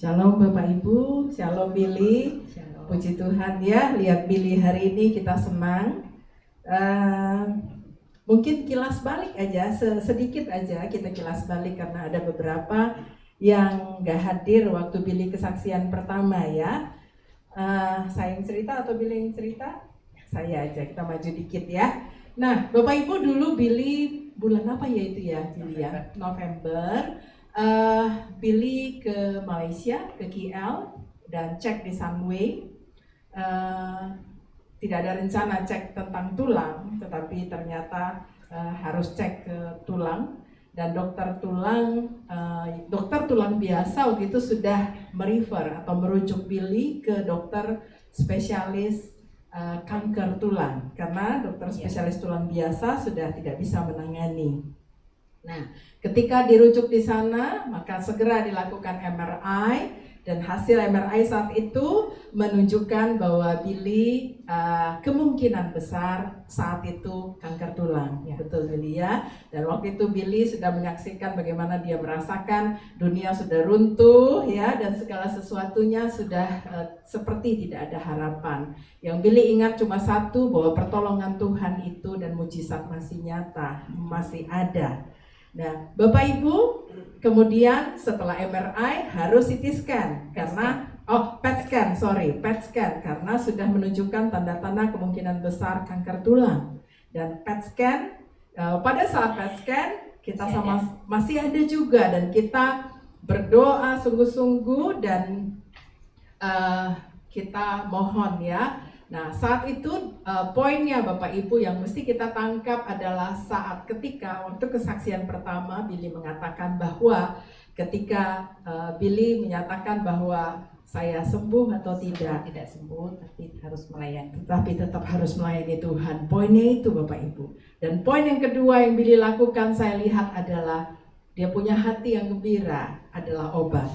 Shalom Bapak Ibu, Shalom Billy. Shalom. Puji Tuhan ya, lihat Billy hari ini kita senang. Mungkin kilas balik aja, sedikit aja kita kilas balik karena ada beberapa yang gak hadir waktu Billy kesaksian pertama ya. Saya yang cerita atau Billy yang cerita? Saya aja, kita maju dikit ya. Nah, Bapak Ibu dulu Billy bulan apa ya itu ya, Billy ya? November. Billy ke Malaysia, ke KL dan cek di Sunway. Tidak ada rencana cek tentang tulang, tetapi ternyata harus cek ke tulang. Dan dokter tulang biasa waktu itu sudah merefer atau merujuk Billy ke dokter spesialis kanker tulang, karena dokter spesialis tulang biasa sudah tidak bisa menangani. Nah, ketika dirujuk di sana, maka segera dilakukan MRI, dan hasil MRI saat itu menunjukkan bahwa Billy kemungkinan besar saat itu kanker tulang. Ya, betul Billy ya. Dan waktu itu Billy sudah menyaksikan bagaimana dia merasakan dunia sudah runtuh ya, dan segala sesuatunya sudah seperti tidak ada harapan. Yang Billy ingat cuma satu, bahwa pertolongan Tuhan itu dan mujizat masih nyata, masih ada. Nah, Bapak Ibu, kemudian setelah MRI harus CT scan karena PET scan karena sudah menunjukkan tanda-tanda kemungkinan besar kanker tulang. Dan PET scan, pada saat PET scan kita masih ada juga, dan kita berdoa sungguh-sungguh dan kita mohon ya. Nah, saat itu poinnya Bapak Ibu yang mesti kita tangkap adalah saat ketika waktu kesaksian pertama Billy mengatakan bahwa ketika Billy menyatakan bahwa saya sembuh atau tidak sembuh tapi harus melayani, tapi tetap harus melayani Tuhan. Poinnya itu Bapak Ibu. Dan poin yang kedua yang Billy lakukan saya lihat adalah dia punya hati yang gembira adalah obat.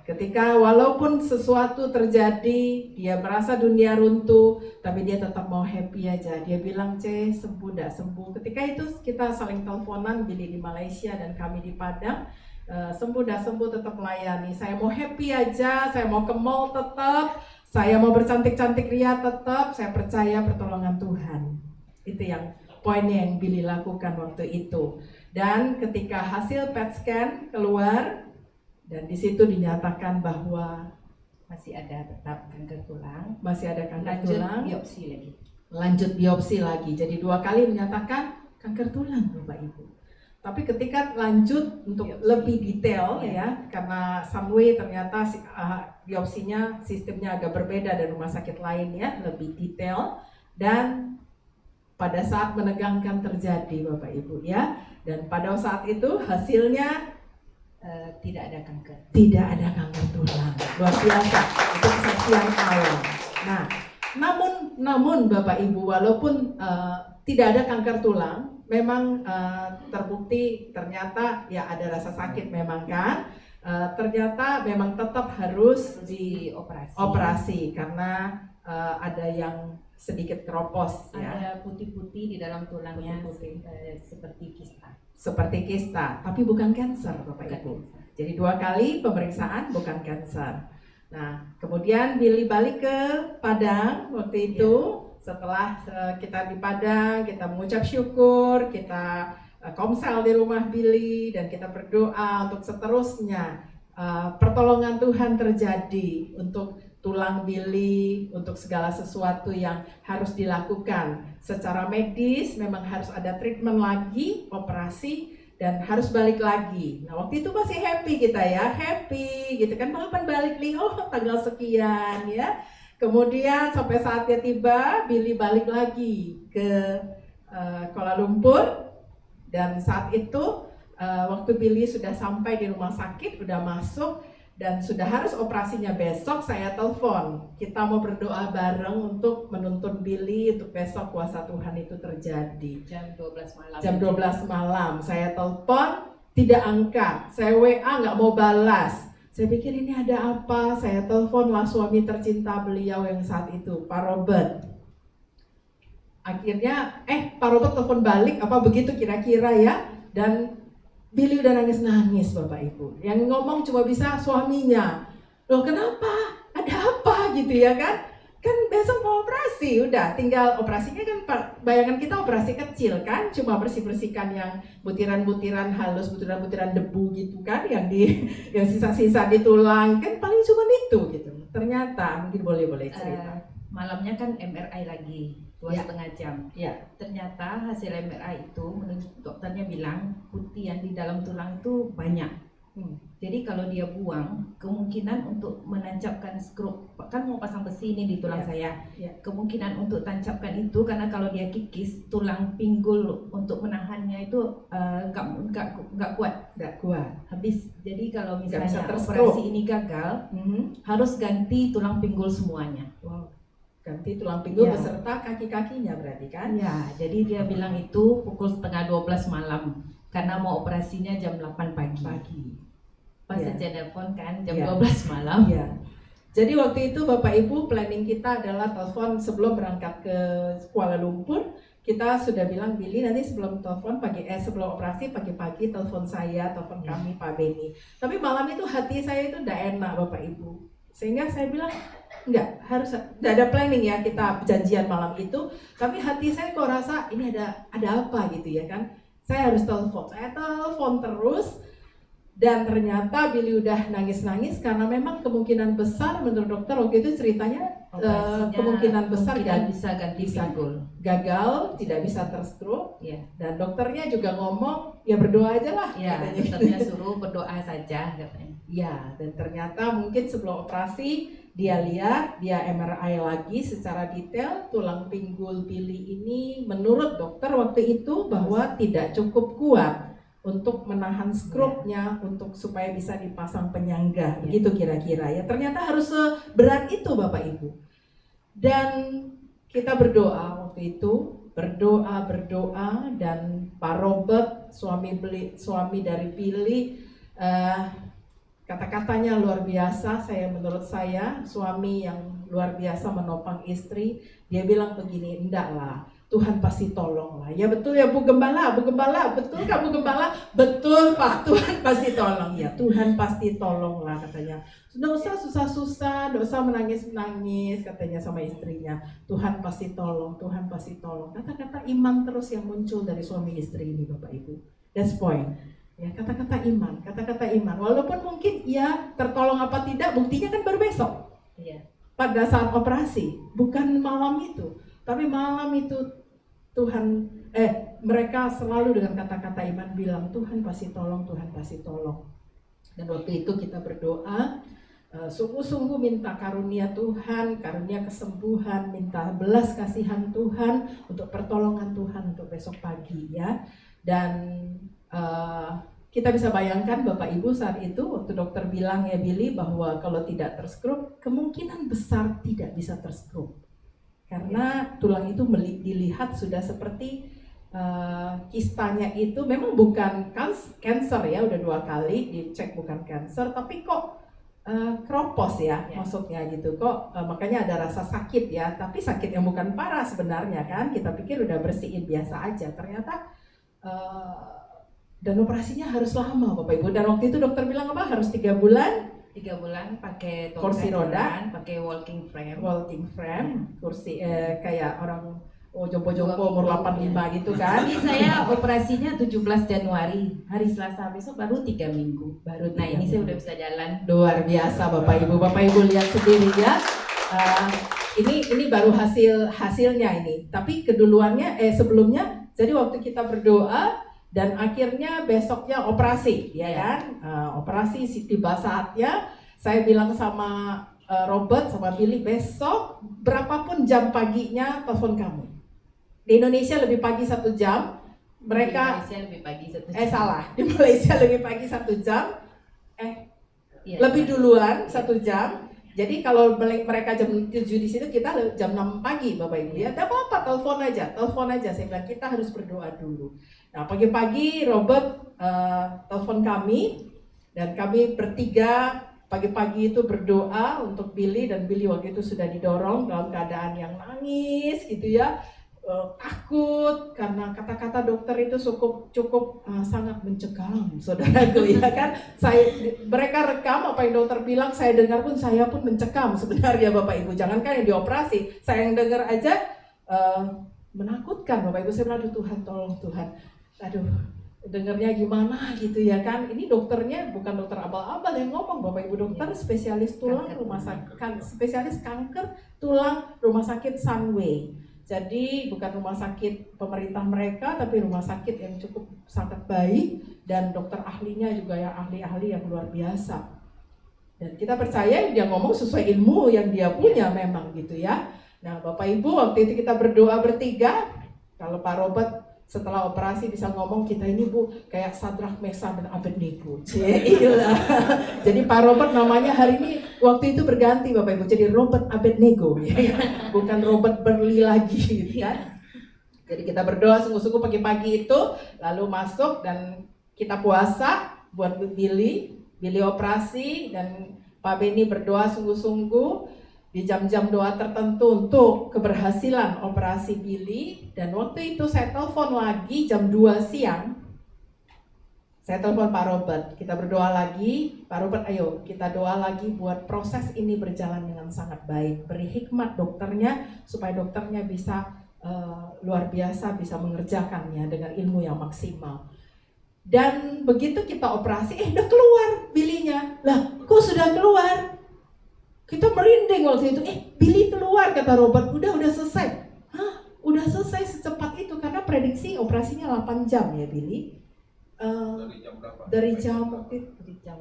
Ketika walaupun sesuatu terjadi, dia merasa dunia runtuh, tapi dia tetap mau happy aja. Dia bilang, sembuh gak sembuh. Ketika itu kita saling teleponan, Billy di Malaysia dan kami di Padang. Sembuh gak sembuh tetap melayani. Saya mau happy aja, saya mau ke mall tetap, saya mau bercantik-cantik ria tetap, saya percaya pertolongan Tuhan. Itu yang poinnya yang Billy lakukan waktu itu. Dan ketika hasil PET scan keluar, dan di situ dinyatakan bahwa masih ada tetap kanker tulang, lanjut biopsi lagi. Jadi 2 kali menyatakan kanker tulang Bapak Ibu. Tapi ketika lanjut untuk biopsi lebih detail ya, karena Sunway ternyata biopsinya sistemnya agak berbeda dari rumah sakit lain ya, lebih detail, dan pada saat menegangkan terjadi Bapak Ibu ya. Dan pada saat itu hasilnya tidak ada kanker tulang. Luar biasa, itu kesaksian awal. Nah, namun Bapak Ibu, walaupun tidak ada kanker tulang, memang terbukti ternyata ya ada rasa sakit memang kan. Ternyata memang tetap harus dioperasi karena ada yang sedikit keropos ya. Ada putih-putih di dalam tulangnya, seperti kista, tapi bukan kanker Bapak Ibu. Jadi 2 kali pemeriksaan bukan kanker. Nah, kemudian Billy balik ke Padang waktu itu. Setelah kita di Padang, kita mengucap syukur, kita komsel di rumah Billy, dan kita berdoa untuk seterusnya pertolongan Tuhan terjadi untuk tulang Billy, untuk segala sesuatu yang harus dilakukan secara medis. Memang harus ada treatment lagi, operasi, dan harus balik lagi. Nah, waktu itu masih happy kita ya, happy gitu kan, kapan balik nih? Oh, tanggal sekian ya. Kemudian sampai saatnya tiba, Billy balik lagi ke Kuala Lumpur, dan saat itu waktu Billy sudah sampai di rumah sakit, udah masuk dan sudah harus operasinya besok, saya telepon. Kita mau berdoa bareng untuk menuntun Billy untuk besok kuasa Tuhan itu terjadi. Jam 12 malam. Saya telepon, tidak angkat. Saya WA nggak mau balas. Saya pikir ini ada apa? Saya teleponlah suami tercinta beliau yang saat itu, Pak Robert. Akhirnya, Pak Robert telepon balik, apa begitu kira-kira ya? Dan Billy udah nangis-nangis Bapak Ibu. Yang ngomong cuma bisa suaminya. loh kenapa? Ada apa gitu ya kan? Kan besok mau operasi, udah tinggal operasinya kan bayangan kita operasi kecil kan, cuma bersih-bersihkan yang butiran-butiran halus, butiran-butiran debu gitu kan, yang yang sisa-sisa di tulang kan paling cuma itu gitu. Ternyata mungkin boleh cerita. Malamnya kan MRI lagi 2,5 jam. Ya. Ternyata hasil MRI itu menurut dokternya bilang putih yang di dalam tulang itu banyak. Jadi kalau dia buang, kemungkinan untuk menancapkan skrup, kan mau pasang besi ini di tulang saya. Kemungkinan untuk tancapkan itu karena kalau dia kikis, tulang pinggul untuk menahannya itu nggak kuat. Habis. Jadi kalau misalnya operasi ini gagal, harus ganti tulang pinggul semuanya. Ganti tulang pinggul beserta kaki-kakinya berarti kan? Ya, jadi dia bilang itu pukul 11:30 malam karena mau operasinya jam 8 pagi. Pas saja telepon kan jam 12 malam. Jadi waktu itu Bapak Ibu planning kita adalah telepon sebelum berangkat ke Kuala Lumpur. Kita sudah bilang Billy nanti sebelum sebelum operasi pagi-pagi telepon saya, telepon kami Pak Beni. Tapi malam itu hati saya itu udah enak Bapak Ibu. Sehingga saya bilang enggak ada planning ya kita janjian malam itu. Tapi hati saya kok rasa ini ada apa gitu ya kan. Saya harus telepon. Saya telepon terus. Dan ternyata Billy udah nangis-nangis karena memang kemungkinan besar menurut dokter waktu itu ceritanya kemungkinan besar bisa ganti pinggul, gagal, tidak bisa terstruk. Dan dokternya juga ngomong ya berdoa aja lah. Dokternya suruh berdoa saja katanya. Dan ternyata mungkin sebelum operasi dia lihat, dia MRI lagi secara detail tulang pinggul Billy ini menurut dokter waktu itu bahwa tidak cukup kuat untuk menahan skrupnya untuk supaya bisa dipasang penyangga begitu kira-kira ya. Ternyata harus seberat itu Bapak Ibu. Dan kita berdoa waktu itu, berdoa dan Pak Robert suami dari Billy kata-katanya luar biasa. Menurut saya suami yang luar biasa menopang istri. Dia bilang begini, "Endaklah, Tuhan pasti tolong lah." Ya betul ya Bu Gembala, betul kan Bu Gembala? Betul Pak, Tuhan pasti tolong. Ya Tuhan pasti tolong lah katanya. Nggak usah susah-susah, nggak usah menangis-nangis katanya sama istrinya. Tuhan pasti tolong, Tuhan pasti tolong. Kata-kata iman terus yang muncul dari suami istri ini Bapak Ibu. That's point. Ya kata-kata iman. Walaupun mungkin ya tertolong apa tidak, buktinya kan baru besok. Pada saat operasi, bukan malam itu. Tapi malam itu mereka selalu dengan kata-kata iman bilang Tuhan pasti tolong, Tuhan pasti tolong. Dan waktu itu kita berdoa, sungguh-sungguh minta karunia Tuhan, karunia kesembuhan, minta belas kasihan Tuhan untuk pertolongan Tuhan untuk besok pagi ya. Dan kita bisa bayangkan Bapak Ibu saat itu waktu dokter bilang ya Billy bahwa kalau tidak terskrup kemungkinan besar tidak bisa terskrup. Karena tulang itu dilihat sudah seperti kistanya itu memang bukan kanker ya, udah 2 kali dicek bukan kanker, tapi kok keropos ya maksudnya gitu kok, makanya ada rasa sakit ya, tapi sakit yang bukan parah sebenarnya kan, kita pikir udah bersihin biasa aja, ternyata dan operasinya harus lama Bapak Ibu, dan waktu itu dokter bilang apa, harus 3 bulan pakai kursi roda, pakai walking frame, kursi kayak orang jompo-jompo umur 85 gitu kan. Tapi saya operasinya 17 Januari, hari Selasa besok baru 3 minggu. Ini saya udah bisa jalan. Luar biasa Bapak Ibu lihat sendiri ya. Ini baru hasilnya ini. Tapi sebelumnya, jadi waktu kita berdoa dan akhirnya besoknya operasi, ya kan? Operasi tiba saatnya. Saya bilang sama Robert sama Billy, besok berapapun jam paginya telepon kamu. Di Indonesia lebih pagi 1 jam. Mereka di Malaysia lebih pagi 1 jam. Salah. Di Malaysia lebih pagi 1 jam. Lebih duluan 1 jam. Jadi kalau mereka jam 7 di situ, kita jam 6 pagi Bapak Ibu ya. Tidak apa-apa, telepon aja. Saya bilang kita harus berdoa dulu. Nah pagi-pagi Robert telepon kami dan kami bertiga pagi-pagi itu berdoa untuk Billy, dan Billy waktu itu sudah didorong dalam keadaan yang nangis gitu ya. takut karena kata-kata dokter itu cukup sangat mencekam, saudaraku ya kan. Mereka rekam apa yang dokter bilang, saya dengar pun saya pun mencekam sebenarnya Bapak Ibu. Jangankan yang dioperasi, saya yang dengar aja menakutkan Bapak Ibu. Saya bilang, aduh Tuhan tolong Tuhan, aduh dengarnya gimana gitu ya kan. Ini dokternya bukan dokter abal-abal yang ngomong Bapak Ibu, dokter spesialis tulang rumah sakit, spesialis kanker tulang rumah sakit Sunway. Jadi bukan rumah sakit pemerintah mereka, tapi rumah sakit yang cukup sangat baik, dan dokter ahlinya juga yang ahli-ahli yang luar biasa. Dan kita percaya dia ngomong sesuai ilmu yang dia punya memang gitu ya. Nah Bapak Ibu, waktu itu kita berdoa bertiga. Kalau Pak Robert setelah operasi bisa ngomong, kita ini Bu kayak Sadrak, Mesak, dan Abednego. Jadi Pak Robert namanya hari ini waktu itu berganti Bapak Ibu, jadi Robert Abednego ya. Bukan Robert Berli lagi gitu kan. Jadi kita berdoa sungguh-sungguh pagi-pagi itu, lalu masuk dan kita puasa buat Billy operasi, dan Pak Beni berdoa sungguh-sungguh di jam-jam doa tertentu untuk keberhasilan operasi Billy. Dan waktu itu saya telepon lagi jam 2 siang. Saya telepon Pak Robert, kita berdoa lagi. Pak Robert, ayo kita doa lagi buat proses ini berjalan dengan sangat baik. Beri hikmat dokternya supaya dokternya bisa luar biasa, bisa mengerjakannya dengan ilmu yang maksimal. Dan begitu kita operasi, udah keluar Billy-nya. Lah, kok sudah keluar? Kita merinding waktu itu, Billy keluar kata Robert, udah selesai. Hah, udah selesai secepat itu, karena prediksi operasinya 8 jam ya Billy. Dari jam berapa? Dari jam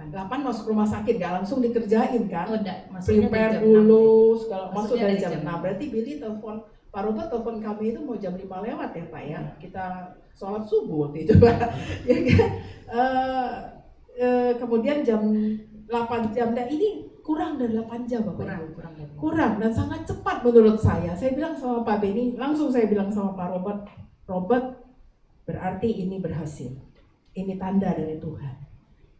8 masuk rumah sakit, gak langsung dikerjain kan. Oh, enggak, maksudnya Prepare dari jam dulu, 6. segala masuk Maksudnya dari dari jam jam 6. Berarti Billy telepon, Pak Robert telepon kami itu mau jam 5 lewat ya Pak ya. Kita sholat subuh waktu itu Pak. Ya kan? Kemudian jam 8 jam, dan ini kurang dari 8 jam Bapak. Kurang dan sangat cepat menurut saya. Saya bilang sama Pak Beni, langsung saya bilang sama Pak Robert, berarti ini berhasil. Ini tanda dari Tuhan.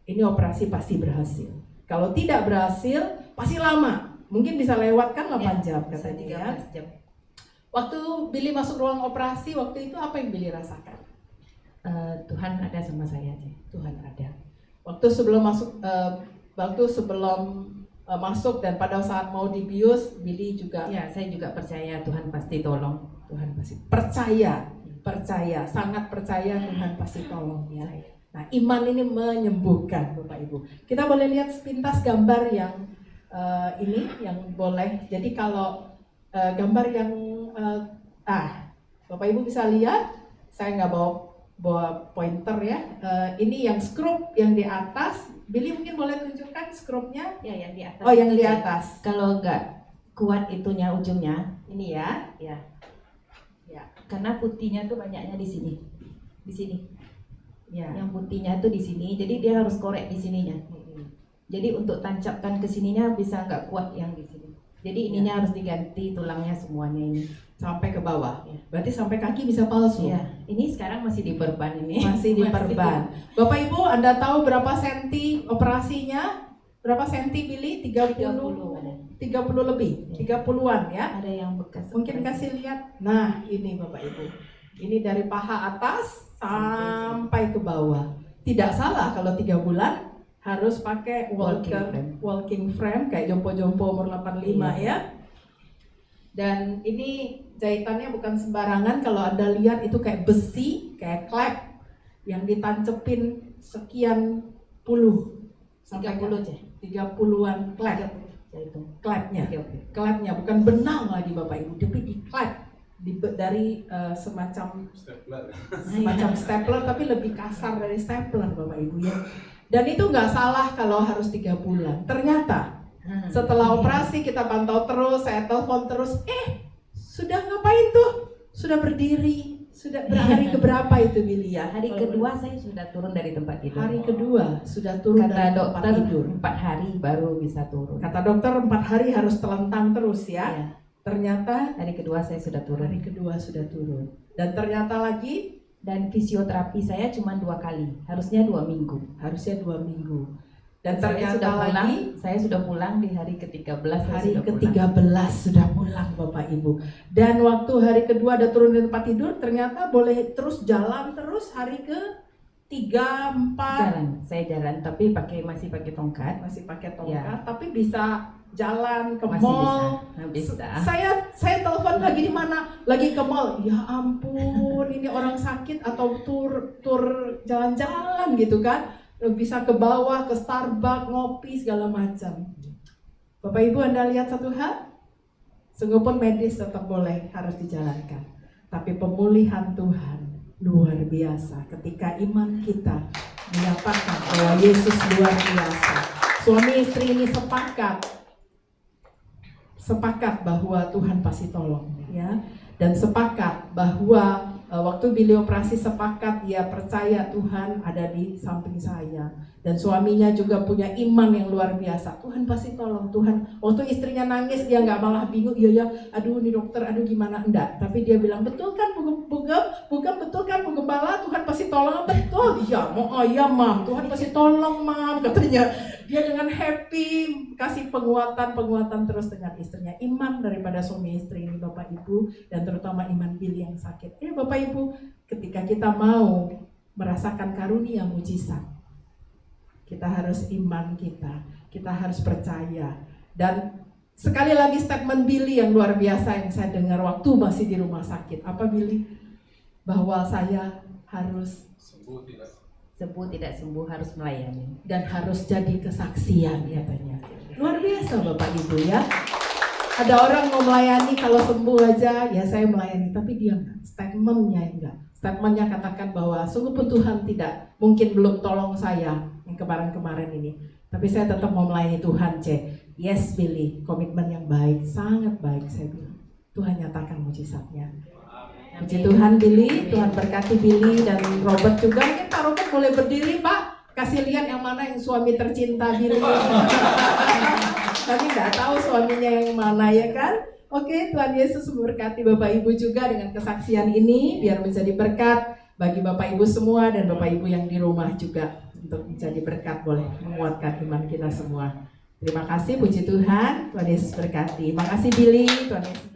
Ini operasi pasti berhasil. Kalau tidak berhasil, pasti lama. Mungkin bisa lewatkan 8 jam kata dia. Waktu Billy masuk ruang operasi, waktu itu apa yang Billy rasakan? Tuhan ada sama saya aja. Tuhan ada. Waktu sebelum masuk dan pada saat mau dibius, Billy juga. Ya, saya juga percaya Tuhan pasti tolong. Tuhan pasti percaya, sangat percaya Tuhan pasti tolong ya. Nah, iman ini menyembuhkan Bapak Ibu. Kita boleh lihat sepintas gambar yang ini yang boleh. Jadi kalau gambar yang Bapak Ibu bisa lihat, saya nggak bawa pointer ya. Ini yang skrup yang di atas. Billy mungkin boleh tunjukkan skrupnya? Ya, yang di atas. Oh, yang di atas. Kalau nggak kuat itunya ujungnya, ini ya. Karena putihnya tuh banyaknya di sini. Ya. Yang putihnya tuh di sini, jadi dia harus korek di sininya. Jadi untuk tancapkan ke sininya bisa nggak kuat yang di sini. Jadi ininya harus diganti tulangnya semuanya ini. Sampai ke bawah. Ya. Berarti sampai kaki bisa palsu. Ya, ini sekarang masih diperban ini. Masih diperban. Bapak Ibu, Anda tahu berapa senti operasinya? Berapa senti Billy? 30 lebih. 30-an ya. Ada yang bekas. Mungkin kasih lihat. Nah, ini Bapak Ibu. Ini dari paha atas sampai ke bawah. Tidak salah kalau 3 bulan harus pakai walking frame kayak jompo-jompo umur 85 ya. Dan ini jahitannya bukan sembarangan. Kalau Anda lihat itu kayak besi, kayak klep yang ditancepin sekian puluh sampai 30-an klep. Klepnya bukan benang lagi Bapak Ibu, tapi di klep dari semacam stapler, tapi lebih kasar dari stapler Bapak Ibu ya. Dan itu nggak salah kalau harus 3 bulan. Ternyata setelah operasi kita pantau terus, saya telepon terus, sudah ngapain tuh? Sudah berdiri, sudah hari keberapa itu Billy ya? Hari kedua saya sudah turun dari tempat tidur. Hari kedua sudah turun dari tempat tidur. 4 hari baru bisa turun. Kata dokter 4 hari harus telentang terus ya. Ternyata hari kedua saya sudah turun. Dan ternyata lagi, dan fisioterapi saya cuma 2 kali. Harusnya 2 minggu. Dan ternyata saya sudah pulang di hari ke-13. Hari ke-13 sudah pulang Bapak Ibu. Dan waktu hari kedua ada turun di tempat tidur, ternyata boleh terus jalan terus hari ke-3, 4. Saya jalan tapi masih pakai tongkat. Masih pakai tongkat, tapi bisa jalan ke Masih mall. bisa. Saya telepon lagi di mana? Lagi ke mall. Ya ampun, ini orang sakit atau tur jalan-jalan gitu kan? Bisa ke bawah, ke Starbucks, ngopi segala macam. Bapak Ibu, Anda lihat satu hal? Sungguh pun medis tetap boleh, harus dijalankan. Tapi pemulihan Tuhan luar biasa ketika iman kita menyatakan bahwa Yesus luar biasa. Suami istri ini sepakat bahwa Tuhan pasti tolong, ya. Dan sepakat bahwa waktu Billy operasi, sepakat dia percaya Tuhan ada di samping saya. Dan suaminya juga punya iman yang luar biasa. Tuhan pasti tolong, Tuhan. Waktu istrinya nangis, dia nggak malah bingung, iya ya, aduh nih dokter, aduh gimana, enggak. Tapi dia bilang, betul kan Bugem, betul kan Bu Gembala, Tuhan pasti tolong. Betul, iya mam, Tuhan pasti tolong mam, katanya. Dia dengan happy, kasih penguatan terus dengan istrinya. Iman daripada suami istri ini Bapak Ibu, dan terutama iman Billy yang sakit. Bapak Ibu, ketika kita mau merasakan karunia mujizat, kita harus iman kita harus percaya. Dan sekali lagi statement Billy yang luar biasa yang saya dengar waktu masih di rumah sakit. Apa Billy? Bahwa saya harus sembuh tidak sembuh harus melayani. Dan harus jadi kesaksian katanya. Luar biasa Bapak Ibu ya. Ada orang mau melayani kalau sembuh aja, ya saya melayani. Tapi dia enggak, statementnya katakan bahwa sungguh pun Tuhan mungkin belum tolong saya yang kemarin-kemarin ini. Tapi saya tetap mau melayani Tuhan, Yes Billy, komitmen yang baik, sangat baik saya bilang. Tuhan nyatakan mujizatnya. Puji Tuhan Billy, Tuhan berkati Billy dan Robert juga. Mungkin Pak Robert boleh berdiri Pak, kasih lihat yang mana yang suami tercinta Billy. Tapi nggak tahu suaminya yang mana ya kan? Oke, Tuhan Yesus memberkati Bapak Ibu juga dengan kesaksian ini, biar menjadi berkat bagi Bapak Ibu semua dan Bapak Ibu yang di rumah juga, untuk menjadi berkat, boleh menguatkan iman kita semua. Terima kasih, puji Tuhan, Tuhan Yesus berkati. Makasih Billy, Tuhan Yesus.